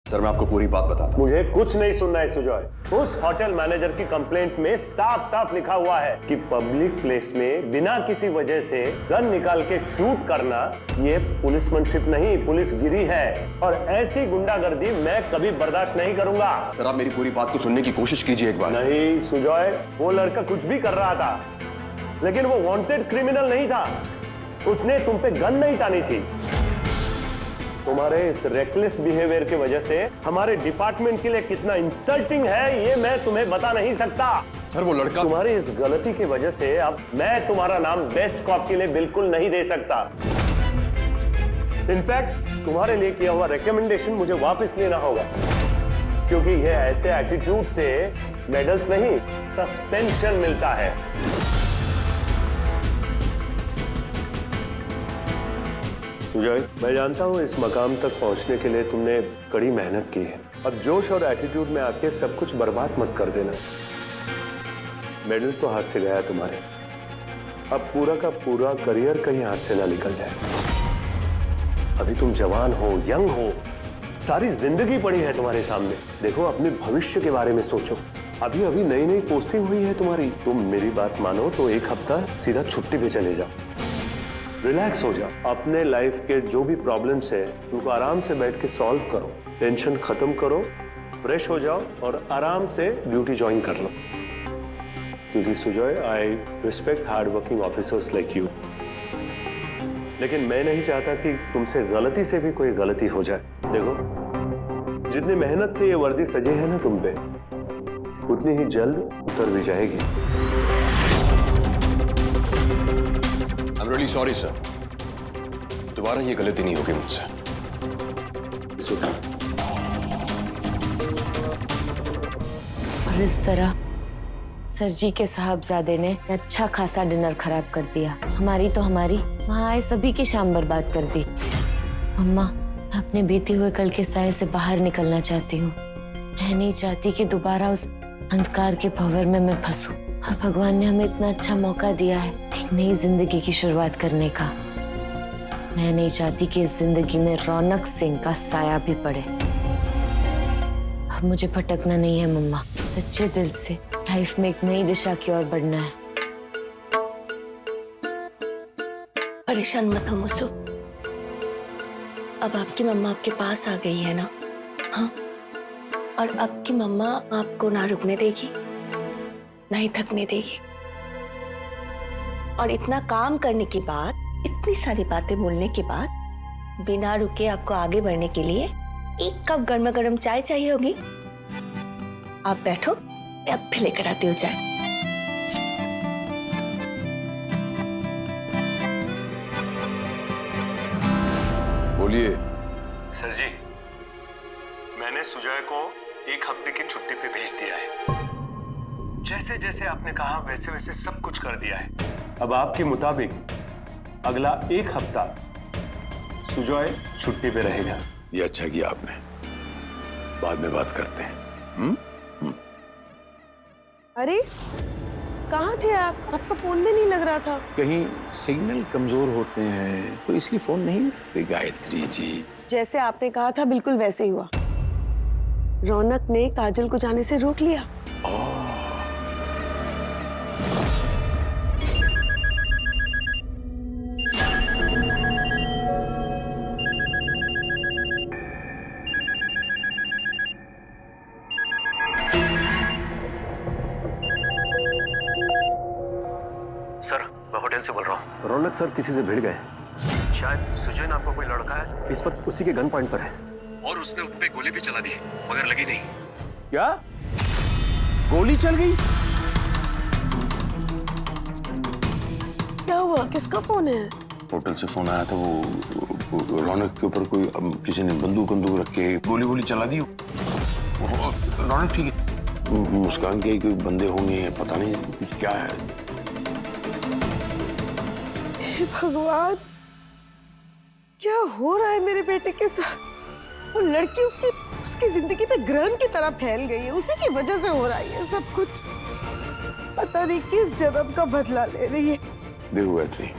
Sir मैं आपको पूरी बात बताता हूँ। मुझे कुछ नहीं सुनना है सुजॉय। उस होटल मैनेजर की कंप्लेंट में साफ साफ लिखा हुआ है कि पब्लिक प्लेस में बिना किसी वजह से गन निकाल के शूट करना ये पुलिसमैनशिप नहीं, पुलिसगिरी है। और ऐसी गुंडागर्दी मैं कभी बर्दाश्त नहीं करूंगा। सर आप मेरी पूरी बात को सुनने की कोशिश कीजिए एक बार। नहीं सुजॉय, वो लड़का कुछ भी कर रहा था, लेकिन वो वांटेड क्रिमिनल नहीं था। उसने तुम पे गन नहीं तानी थी। तुम्हारे इस रेकलेस बिहेवियर की वजह से हमारे डिपार्टमेंट के लिए कितना इंसल्टिंग है ये मैं तुम्हें बता नहीं सकता। सर वो लड़का, तुम्हारी इस गलती की वजह से अब मैं तुम्हारा नाम बेस्ट कॉप के लिए बिल्कुल नहीं दे सकता। इनफैक्ट तुम्हारे लिए किया हुआ रिकमेंडेशन मुझे वापस लेना होगा, क्योंकि ये ऐसे एटीट्यूड से मेडल्स नहीं, सस्पेंशन मिलता है। सुजॉय, मैं जानता हूँ इस मकाम तक पहुंचने के लिए तुमने कड़ी मेहनत की है। अब जोश और एटीट्यूड में आके सब कुछ बर्बाद मत कर देना। मेडल तो हाथ से गया तुम्हारे, अब पूरा का पूरा करियर कहीं हाथ से ना निकल जाए। अभी तुम जवान हो, यंग हो, सारी जिंदगी पड़ी है तुम्हारे सामने। देखो अपने भविष्य के बारे में सोचो। अभी अभी नई नई पोस्टिंग हुई है तुम्हारी। तुम मेरी बात मानो तो एक हफ्ता सीधा छुट्टी पे चले जाओ, रिलैक्स हो जाओ। अपने लाइफ के जो भी प्रॉब्लम्स है उनको आराम से बैठ के सॉल्व करो, टेंशन खत्म करो, फ्रेश हो जाओ और आराम से ड्यूटी ज्वाइन कर लो। क्योंकि Sujoy, I respect hard working officers like you, लेकिन मैं नहीं चाहता कि तुमसे गलती से भी कोई गलती हो जाए। देखो जितनी मेहनत से ये वर्दी सजी है ना तुम पे, उतनी ही जल्द उतर भी जाएगी। I'm really sorry sir, दोबारा ये गलती नहीं होगी मुझसे। और इस तरह सर जी के साहबजादे ने अच्छा खासा डिनर खराब कर दिया। हमारी तो हमारी, वहां आए सभी की शाम बर्बाद कर दी। अम्मा, मैं अपने बीते हुए कल के साए से बाहर निकलना चाहती हूँ। मैं नहीं चाहती कि दोबारा उस अंधकार के भंवर में मैं फंसूं। और भगवान ने हमें इतना अच्छा मौका दिया है एक नई जिंदगी की शुरुआत करने का। मैं नहीं चाहती कि इस जिंदगी में रौनक सिंह का साया भी पड़े। अब मुझे भटकना नहीं है मम्मा, सच्चे दिल से लाइफ में एक नई दिशा की ओर बढ़ना है। परेशान मत हो मुसु, अब आपकी मम्मा आपके पास आ गई है ना। हाँ, और आपकी मम्मा आपको ना रुकने देगी, ना ही थकने देगी। और इतना काम करने के बाद, इतनी सारी बातें बोलने के बाद, बिना रुके आपको आगे बढ़ने के लिए एक कप गर्मा गर्म चाय चाहिए होगी। आप बैठो, मैं अब भी लेकर आती हूँ चाय। बोलिए। सर जी, मैंने सुजॉय को एक हफ्ते की छुट्टी पे भेज दिया है। जैसे जैसे आपने कहा वैसे वैसे सब कुछ कर दिया है। अब आपके मुताबिक अगला एक हफ्ता सुजॉय छुट्टी पे रहेगा। ये अच्छा किया आपने, बाद में बात करते हैं। अरे कहाँ थे आप? आपका फोन भी नहीं लग रहा था। कहीं सिग्नल कमजोर होते हैं तो इसलिए फोन नहीं लगते गायत्री जी। जैसे आपने कहा था बिल्कुल वैसे ही हुआ। रौनक ने काजल को जाने से रोक लिया। सर मैं होटल से बोल रहा हूँ। रौनक सर किसी से भिड़ गए। शायद सुजय नाम का कोई लड़का है, इस वक्त उसी के गन पॉइंट पर है। और उसने उन पे गोली भी चला दी मगर लगी नहीं। क्या गोली चल गई? क्या हुआ? किसका फोन है? होटल से फोन आया था, वो रौनक के ऊपर कोई किसी ने बंदूक रख के गोली वोली चला दी। रौनक ठीक है, मुस्कान के कोई बंदे होंगे, पता नहीं कुछ क्या है। भगवान, क्या हो रहा है मेरे बेटे के साथ? वो लड़की उसकी जिंदगी में ग्रहण की तरह फैल गई है। उसी की वजह से हो रहा है सब कुछ। पता नहीं किस जन्म का बदला ले रही है। देखो गायत्री,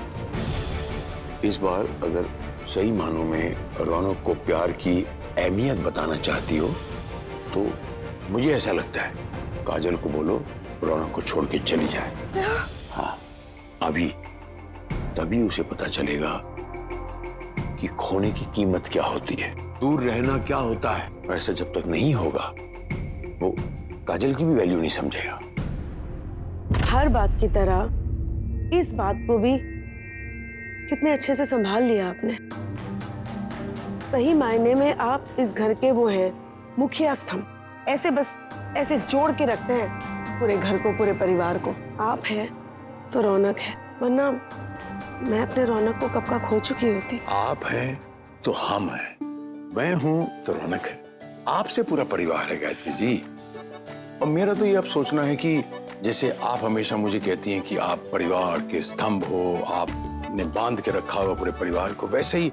इस बार अगर सही मानों में रौनक को प्यार की अहमियत बताना चाहती हो तो मुझे ऐसा लगता है काजल को बोलो रौनक को छोड़ के चली जाए। हाँ, अभी तभी उसे पता चलेगा कि खोने की कीमत क्या होती है, दूर रहना क्या होता है। ऐसा जब तक नहीं होगा वो काजल की भी वैल्यू नहीं समझेगा। हर बात की तरह इस बात को भी कितने अच्छे से संभाल लिया आपने। सही मायने में आप इस घर के वो हैं मुखिया स्तंभ। ऐसे बस ऐसे जोड़ के रखते हैं पूरे घर को, पूरे परिवार को। आप हैं तो रौनक है, वरना मैं अपने रौनक को कब का खो चुकी होती। आप हैं तो हम हैं, मैं हूं तो रौनक है। आपसे पूरा परिवार है गायत्री जी। और मेरा तो ये अब सोचना है कि जैसे आप हमेशा मुझे कहती हैं कि आप परिवार के स्तंभ हो, आपने बांध के रखा हुआ पूरे परिवार को, वैसे ही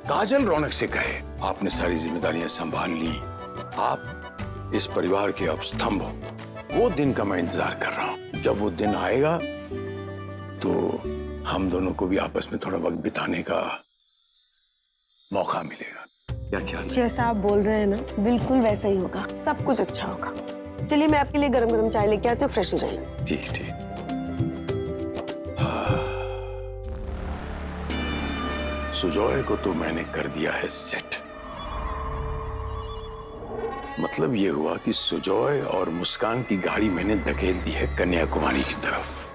काजल रौनक से कहे आपने सारी जिम्मेदारियां संभाल ली, आप इस परिवार के अब स्तंभ हो। वो दिन का मैं इंतजार कर रहा हूं। जब वो दिन आएगा तो हम दोनों को भी आपस में थोड़ा वक्त बिताने का मौका मिलेगा। क्या ख्याल है? जैसा आप बोल रहे हैं ना, बिल्कुल वैसा ही होगा, सब कुछ अच्छा होगा। चलिए मैं आपके लिए गरम गरम चाय लेके आती हूँ, फ्रेश हो जाइए। ठीक ठीक। सुजॉय को तो मैंने कर दिया है सेट। मतलब ये हुआ कि सुजॉय और मुस्कान की गाड़ी मैंने धकेल दी है कन्याकुमारी की तरफ,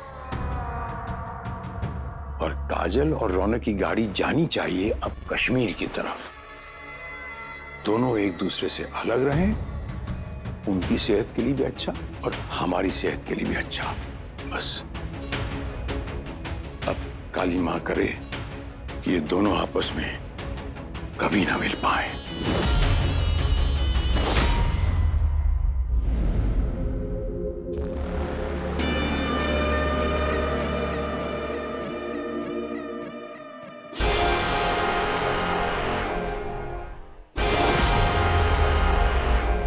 और काजल और रौनक की गाड़ी जानी चाहिए अब कश्मीर की तरफ। दोनों एक दूसरे से अलग रहें, उनकी सेहत के लिए भी अच्छा और हमारी सेहत के लिए भी अच्छा। बस अब काली मां करे कि ये दोनों आपस में कभी ना मिल पाए।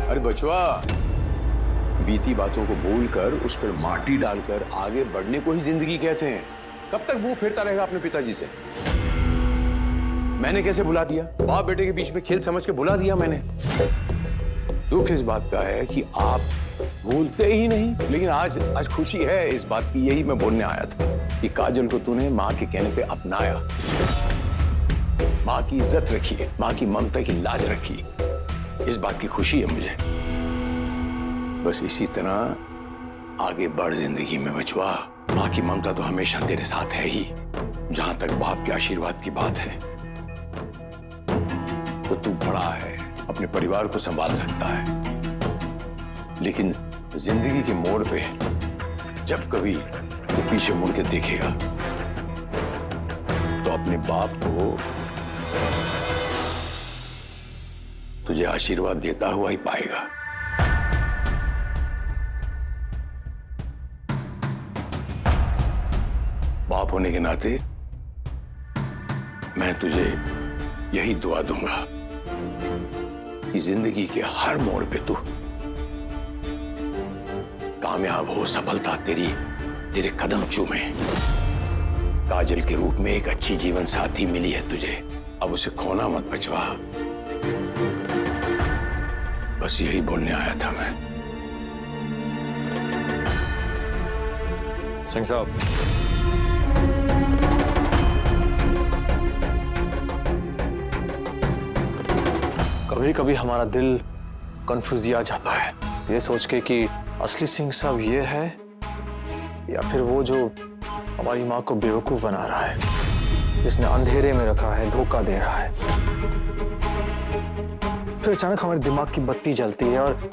अरे बचवा, बीती बातों को भूलकर उस पर माटी डालकर आगे बढ़ने को ही जिंदगी कहते हैं। कब तक मुंह फेरता रहेगा अपने पिताजी से? मैंने कैसे भुला दिया? बाप बेटे के बीच में खेल समझ के भुला दिया मैंने। दुख इस बात का है कि आप भूलते ही नहीं। लेकिन आज खुशी है इस बात की, यही मैं बोलने आया था कि काजल को तूने माँ के कहने पे अपनाया, माँ की इज्जत रखी, माँ की ममता की लाज रखी। इस बात की खुशी है मुझे। बस इसी तरह आगे बढ़ जिंदगी में बचवा। माँ की ममता तो हमेशा तेरे साथ है ही। जहां तक बाप के आशीर्वाद की बात है तो तू बड़ा है, अपने परिवार को संभाल सकता है। लेकिन जिंदगी के मोड़ पे जब कभी तू पीछे मुड़ के देखेगा तो अपने बाप को तुझे आशीर्वाद देता हुआ ही पाएगा। बाप होने के नाते मैं तुझे यही दुआ दूंगा कि जिंदगी के हर मोड़ पे तू कामयाब हो, सफलता तेरे कदम चूमे। काजल के रूप में एक अच्छी जीवन साथी मिली है तुझे, अब उसे खोना मत बचवा। बस यही बोलने आया था मैं। सिंह साहब, कभी कभी हमारा दिल कंफ्यूजिया जाता है ये सोच के कि असली सिंह साहब ये है या फिर वो जो हमारी माँ को बेवकूफ बना रहा है, जिसने अंधेरे में रखा है, धोखा दे रहा है। फिर अचानक हमारे दिमाग की बत्ती जलती है और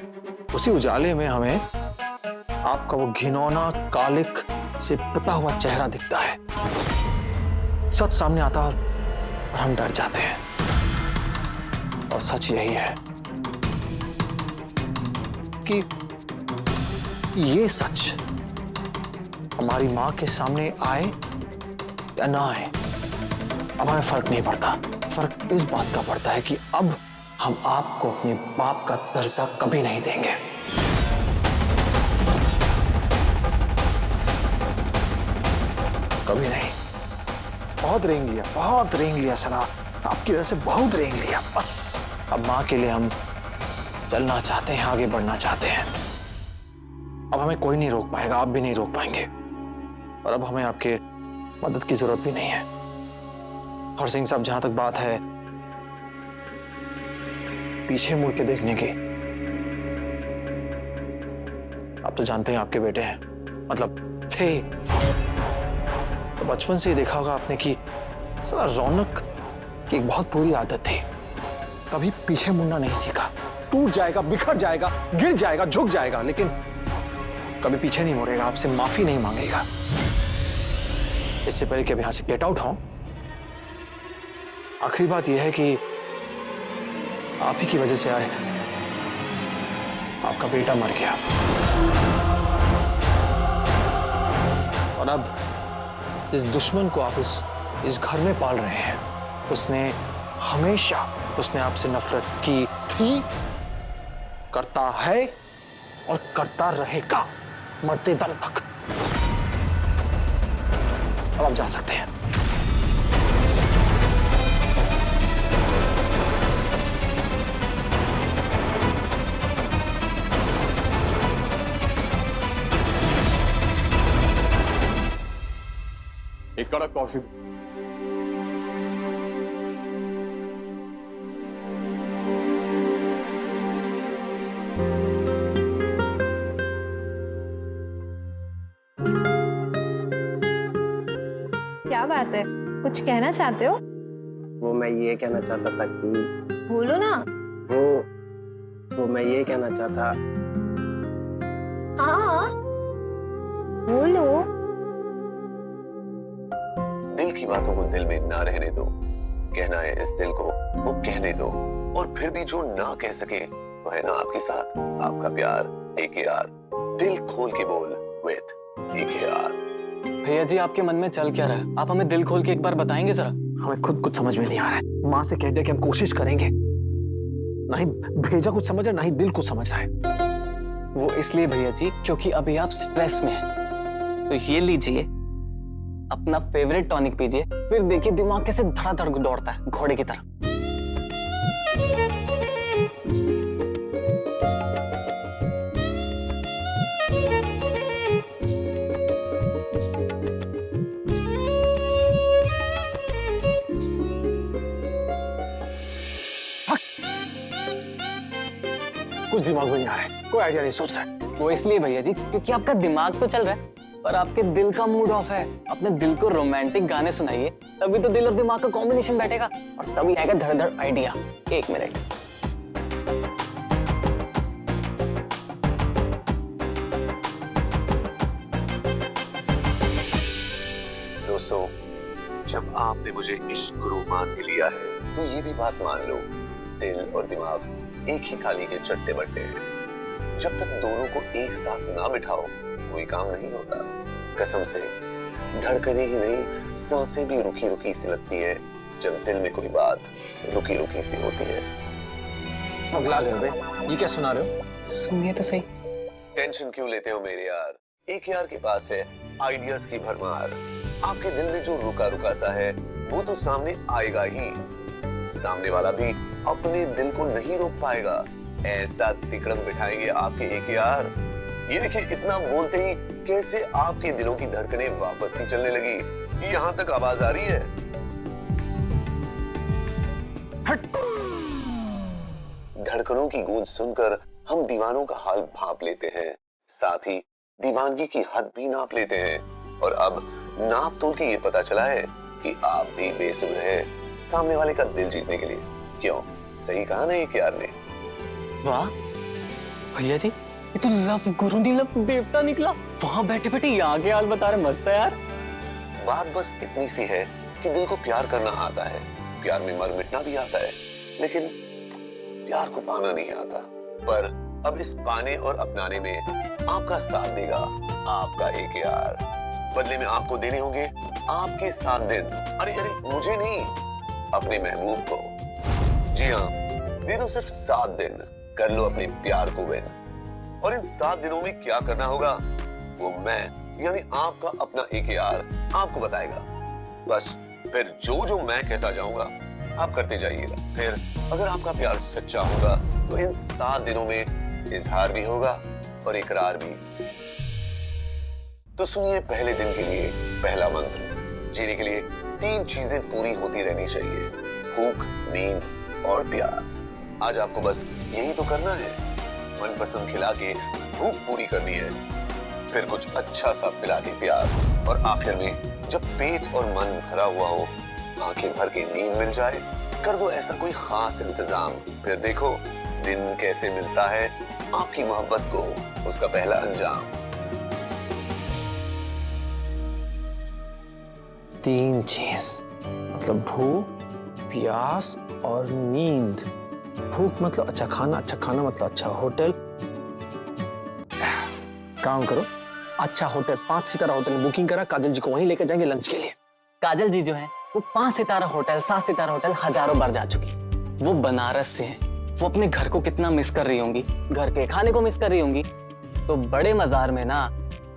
उसी उजाले में हमें आपका वो घिनौना कालिक से पता हुआ चेहरा दिखता है। सच सामने आता और हम डर जाते हैं। और सच यही है कि ये सच हमारी मां के सामने आए या ना आए, अब हमें फर्क नहीं पड़ता। फर्क इस बात का पड़ता है कि अब हम आपको अपने बाप का दर्जा कभी नहीं देंगे। कभी नहीं। बहुत रेंग लिया सलाह, आपकी वजह से बहुत रेंग लिया। बस अब माँ के लिए हम चलना चाहते हैं, आगे बढ़ना चाहते हैं। अब हमें कोई नहीं रोक पाएगा, आप भी नहीं रोक पाएंगे। और अब हमें आपके मदद की जरूरत भी नहीं है। और सिंह साहब, जहां तक बात है पीछे मुड़ के देखने की, आप तो जानते हैं आपके बेटे हैं, मतलब थे, तो बचपन से ही देखा होगा आपने कि साला रौनक की एक बहुत बुरी आदत थी, कभी पीछे मुड़ना नहीं सीखा। टूट जाएगा, बिखर जाएगा, गिर जाएगा, झुक जाएगा, लेकिन कभी पीछे नहीं मुड़ेगा, आपसे माफी नहीं मांगेगा। इससे पहले कि अब यहां से गेट आउट हो, आखिरी बात यह है कि आप ही की वजह से आए आपका बेटा मर गया, और अब इस दुश्मन को आप इस घर में पाल रहे हैं, उसने हमेशा आपसे नफरत की थी, करता है और करता रहेगा मरते दम तक। अब आप जा सकते हैं। एक कड़क कॉफी। क्या बात है, कुछ कहना चाहते हो? वो मैं ये कहना चाहता था कि बोलो ना। वो मैं ये कहना चाहता। हाँ बोलो। दिल की बातों को दिल में ना रहने दो, कहना है इस दिल को वो कहने दो, और फिर भी जो ना कह सके वो है ना आपके साथ आपका प्यार AKR। दिल खोल के बोल विद AKR। भैया जी, आपके मन में चल क्या रहा है? आप हमें दिल खोल के एक बार बताएंगे जरा। हमें खुद कुछ समझ में नहीं आ रहा है। माँ से कह दिया कि हम कोशिश करेंगे, नहीं भेजा कुछ समझ है, नहीं दिल कुछ समझ रहा है। वो इसलिए भैया जी क्योंकि अभी आप स्ट्रेस में हैं। तो ये लीजिए, अपना फेवरेट टॉनिक पीजिए, फिर देखिए दिमाग कैसे धड़ाधड़ दौड़ता है घोड़े की तरह। कुछ दिमाग में नहीं आ रहा है, कोई आइडिया नहीं सोच रहा है। वो इसलिए भैया जी क्योंकि आपका दिमाग तो चल रहा है पर आपके दिल का मूड ऑफ है। अपने दिल को रोमांटिक गाने सुनाइए, तभी तो दिल और दिमाग का कॉम्बिनेशन बैठेगा और तभी आएगा धड़-धड़ आइडिया। 1 मिनट। दोस्तों, जब आपने मुझे इश्क गुरु मान के लिया है तो ये भी बात मान लो, दिल और दिमाग एक ही थाली के चट्टे बट्टे हैं। जब तक दोनों को एक साथ ना बिठाओ कोई काम नहीं होता। कसम से धड़कने ही नहीं, सांसें भी रुकी रुकी सी लगती है जब दिल में कोई बात रुकी रुकी सी होती है। पगला गए बे, ये क्या सुना रहे हो? सुनिए तो सही। टेंशन क्यों लेते हो मेरे यार? AKR के पास है आइडियाज की भरमार। आपके दिल में जो रुका रुका सा है वो तो सामने आएगा ही। सामने वाला भी अपने दिल को नहीं रोक पाएगा। ऐसा तिकड़म बिठाएंगे आपके AKR। ये देखिए, इतना बोलते ही कैसे आपके दिलों की धड़कनें वापस ही चलने लगी। यहाँ तक आवाज आ रही है। धड़कनों की गूंज सुनकर हम दीवानों का हाल भांप लेते हैं, साथ ही दीवानगी की हद भी नाप लेते हैं। और अब नाप तोल के ये पता चला है कि आप भी बेसब्र है सामने वाले का दिल जीतने के लिए। क्यों, सही कहा ना AKR ने? वाह भैया जी, ये तो लव गुरु नहीं लव देवता निकला। वहां बैठे बैठे यहाँ के हाल बता रहे, मस्त है यार। बात बस इतनी सी है कि दिल को प्यार करना आता है, प्यार में मर मिटना भी आता है, लेकिन प्यार को पाना नहीं आता। पर अब इस पाने और अपनाने में आपका साथ देगा आपका AKR। बदले में आपको देने होंगे आपके 7 दिन। अरे मुझे नहीं, अपने महबूब को। जी हाँ, दे दो सिर्फ 7 दिन, कर लो अपने प्यार को विन। और इन 7 दिनों में क्या करना होगा वो मैं यानी आपका अपना AKR आपको बताएगा। बस फिर जो जो मैं कहता जाऊंगा आप करते जाइएगा। फिर अगर आपका प्यार सच्चा होगा तो इन 7 दिनों में इजहार भी होगा और इकरार भी। तो सुनिए पहले दिन के लिए पहला मंत्र। जीने के लिए 3 चीजें पूरी होती रहनी चाहिए, भूख, नींद और प्यास। आज आपको बस यही तो करना है। मनपसंद खिला के भूख पूरी करनी है, फिर कुछ अच्छा सा पिला के प्यास, और आखिर में जब पेट और मन भरा हुआ हो, आंखें भर के नींद मिल जाए, कर दो ऐसा कोई खास इंतजाम। फिर देखो दिन कैसे मिलता है आपकी मोहब्बत को उसका पहला अंजाम। 3 चीज मतलब भूख, प्यास और नींद। भूख मतलब अच्छा खाना मतलब अच्छा होटल। काम करो, अच्छा होटल, 5 सितारा होटल में बुकिंग करा, काजल जी को वहीं लेकर जाएंगे लंच के लिए। काजल जी जो है वो 5 सितारा होटल, 7 सितारा होटल हजारों बार जा चुकी। वो बनारस से हैं, वो अपने घर को कितना मिस कर रही होंगी, घर के खाने को मिस कर रही होंगी। तो बड़े मजार में ना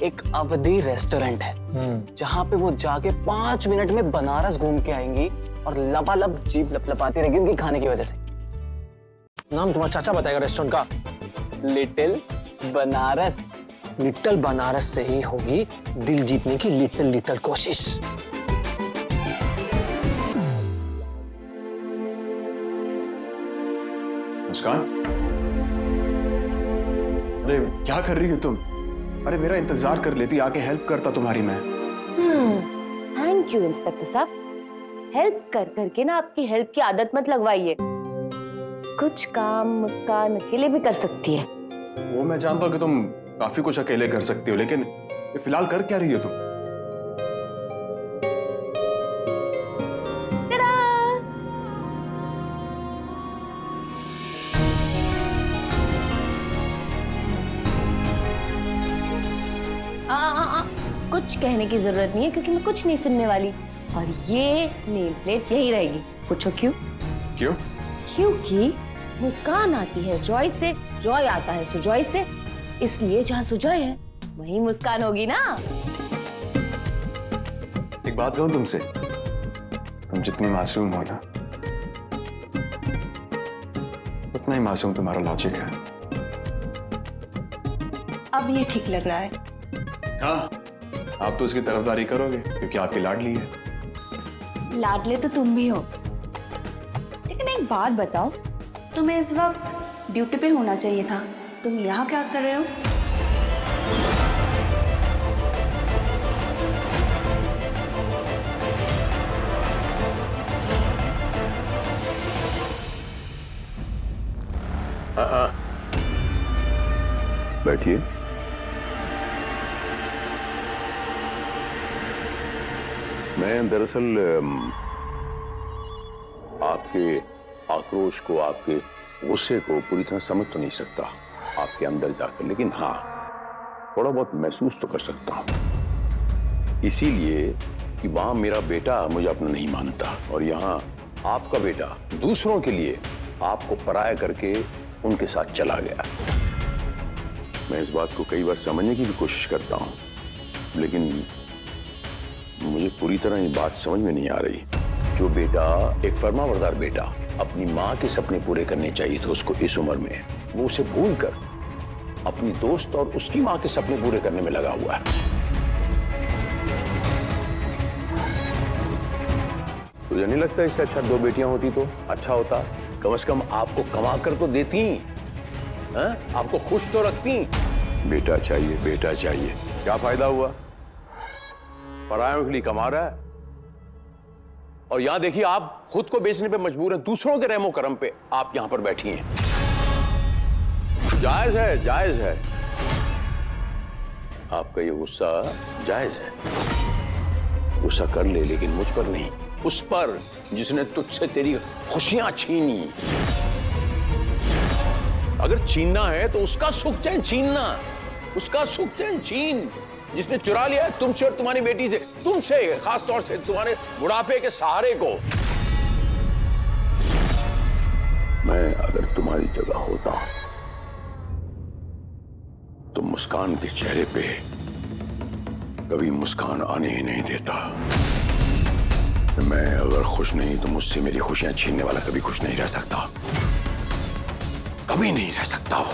एक अवधी रेस्टोरेंट है जहाँ पे वो जाके 5 मिनट में बनारस घूम के आएंगी और लबालब जीभ लपलपाती रहेगी उनकी खाने की वजह से। नाम तुम्हारा चाचा बताएगा रेस्टोरेंट का। लिटिल बनारस। लिटिल बनारस से ही होगी दिल जीतने की लिटिल कोशिश। मुस्कान, अरे क्या कर रही हो तुम? अरे मेरा इंतजार कर लेती, आके हेल्प करता तुम्हारी मैं। थैंक यू इंस्पेक्टर साहब। हेल्प कर करके ना आपकी हेल्प की आदत मत लगवाइए। कुछ काम मुस्कान अकेले भी कर सकती है। वो मैं जानता हूँ कि तुम काफी कुछ अकेले कर सकती हो, लेकिन फिलहाल कर क्या रही हो तुम? कुछ कहने की जरूरत नहीं है क्योंकि मैं कुछ नहीं सुनने वाली। और ये नेम प्लेट यही रहेगी। पूछो क्यों? क्यों? क्योंकि मुस्कान आती है जॉय से, जॉय आता है सुजॉय से, इसलिए जहाँ सुजॉय है वहीं मुस्कान होगी ना। एक बात कहूं तुमसे, तुम जितनी मासूम हो ना, उतना ही मासूम तुम्हारा लॉजिक है। अब ये ठीक लग रहा है। हाँ, आप तो उसकी तरफदारी करोगे क्योंकि आपकी लाडली है। लाडले तो तुम भी हो। लेकिन एक बात बताओ, तुम्हें इस वक्त ड्यूटी पे होना चाहिए था, तुम यहाँ क्या कर रहे हो? बैठिए। मैं दरअसल आपके आक्रोश को, आपके गुस्से को पूरी तरह समझ तो नहीं सकता आपके अंदर जाकर, लेकिन हाँ थोड़ा बहुत महसूस तो कर सकता हूं। इसीलिए कि वहां मेरा बेटा मुझे अपना नहीं मानता और यहाँ आपका बेटा दूसरों के लिए आपको पराया करके उनके साथ चला गया। मैं इस बात को कई बार समझने की भी कोशिश करता हूं, लेकिन मुझे पूरी तरह ये बात समझ में नहीं आ रही। जो बेटा, एक फर्माबरदार बेटा, अपनी माँ के सपने पूरे करने चाहिए थे उसको इस उम्र में, वो उसे भूलकर अपनी दोस्त और उसकी माँ के सपने पूरे करने में लगा हुआ है। तुझे नहीं लगता इससे अच्छा 2 बेटियां होती तो अच्छा होता? कम से कम आपको कमा कर तो देती, आपको खुश तो रखती। बेटा चाहिए, बेटा चाहिए, क्या फायदा हुआ? परायों के लिए कमा रहा है और यहां देखिए आप खुद को बेचने पे मजबूर हैं, दूसरों के रहमो करम पे आप यहां पर बैठी हैं। जायज है, जायज है, आपका ये गुस्सा जायज है। गुस्सा कर ले, लेकिन मुझ पर नहीं, उस पर जिसने तुझसे तेरी खुशियां छीनी। अगर छीनना है तो उसका सुख चैन छीनना, उसका सुख चैन छीन जिसने चुरा लिया है तुमसे और तुम्हारी बेटी से, तुमसे खास तौर से तुम्हारे बुढ़ापे के सहारे को। मैं अगर तुम्हारी जगह होता तो मुस्कान के चेहरे पे कभी मुस्कान आने ही नहीं देता। मैं अगर खुश नहीं तो मुझसे मेरी खुशियां छीनने वाला कभी खुश नहीं रह सकता, कभी नहीं रह सकता वो।